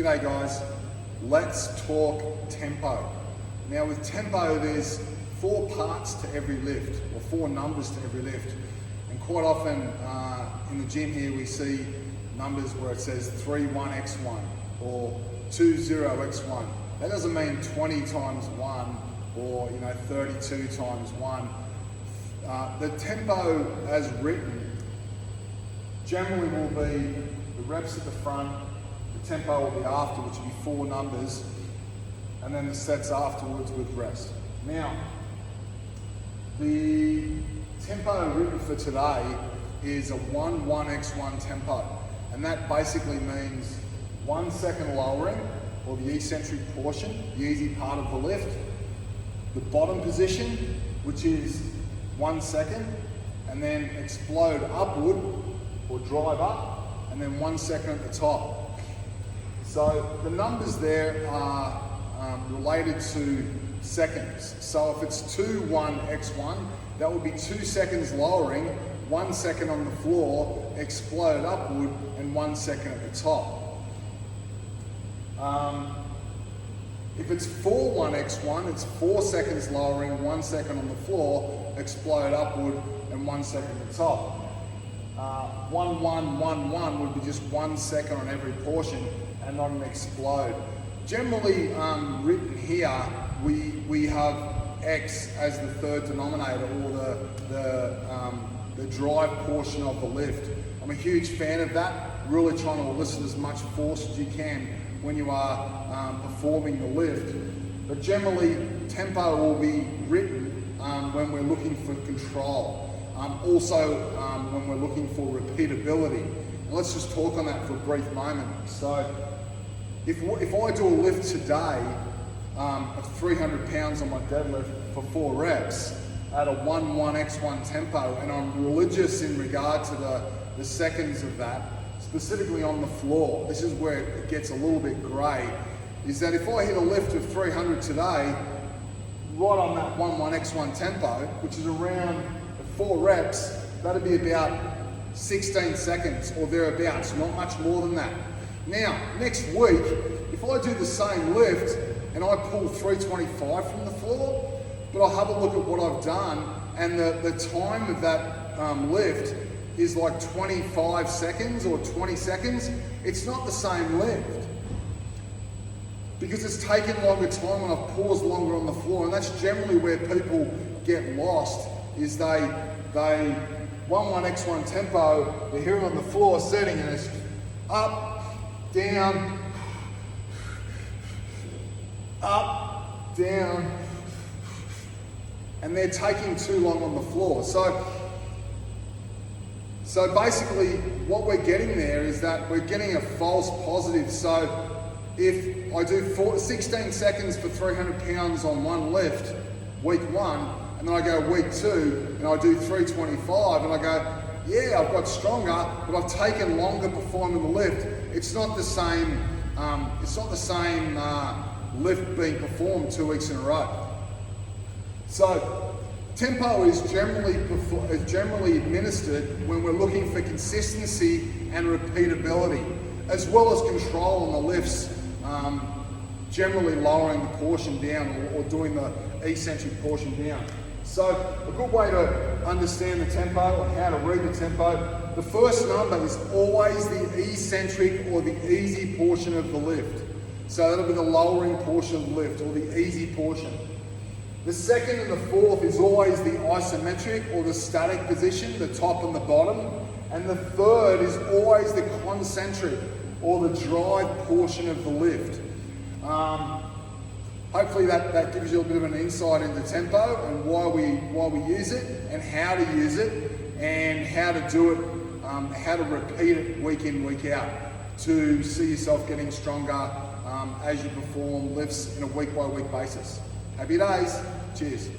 G'day guys, let's talk tempo. Now with tempo there's 4 parts to every lift, or 4 numbers to every lift. And quite often in the gym here we see numbers where it says 3-1-X1 or 2-0-X1. That doesn't mean 20 times 1 or 32 times 1. The tempo as written generally will be the reps at the front, the tempo will be after, which will be 4 numbers, and then the sets afterwards with rest. Now, the tempo written for today is a 1-1-X1 tempo, and that basically means 1 second lowering, or the eccentric portion, the easy part of the lift, the bottom position, which is 1 second, and then explode upward, or drive up, and then 1 second at the top. So the numbers there are related to seconds. So if it's 2-1-X1, that would be 2 seconds lowering, 1 second on the floor, explode upward, and 1 second at the top. If it's 4-1-X1, it's 4 seconds lowering, 1 second on the floor, explode upward, and 1 second at the top. 1-1-1-1 would be just 1 second on every portion and not an explode. Generally written here, we have X as the third denominator, or the drive portion of the lift. I'm a huge fan of that, really trying to elicit as much force as you can when you are performing the lift. But generally, tempo will be written when we're looking for control. Also, when we're looking for repeatability. And let's just talk on that for a brief moment. So, if I do a lift today of 300 pounds on my deadlift for 4 reps at a 1-1-X1 tempo, and I'm religious in regard to the seconds of that, specifically on the floor, this is where it gets a little bit grey, is that if I hit a lift of 300 today, right on that 1-1-X1 tempo, which is around 4 reps, that'd be about 16 seconds or thereabouts, not much more than that. Now, next week, if I do the same lift and I pull 325 from the floor, but I'll have a look at what I've done, and the time of that lift is like 25 seconds or 20 seconds, it's not the same lift. Because it's taken longer time and I've paused longer on the floor, and that's generally where people get lost, is they 1-1-X1 tempo, they're here on the floor setting, and it's up, down, up, down, and they're taking too long on the floor. So basically what we're getting there is that we're getting a false positive. So if I do 16 seconds for 300 pounds on one lift, week 1, and then I go week 2 and I do 325, and I go, yeah, I've got stronger, but I've taken longer performing the lift. It's not the same. Lift being performed 2 weeks in a row. So tempo is generally administered when we're looking for consistency and repeatability, as well as control on the lifts. Generally lowering the portion down, or doing the eccentric portion down. So a good way to understand the tempo and how to read the tempo, the first number is always the eccentric or the easy portion of the lift. So that'll be the lowering portion of the lift, or the easy portion. The second and the fourth is always the isometric or the static position, the top and the bottom. And the third is always the concentric or the drive portion of the lift. Hopefully that gives you a bit of an insight into tempo and why we use it, and how to use it, and how to do it, how to repeat it week in, week out, to see yourself getting stronger as you perform lifts in a week by week basis. Happy days. Cheers.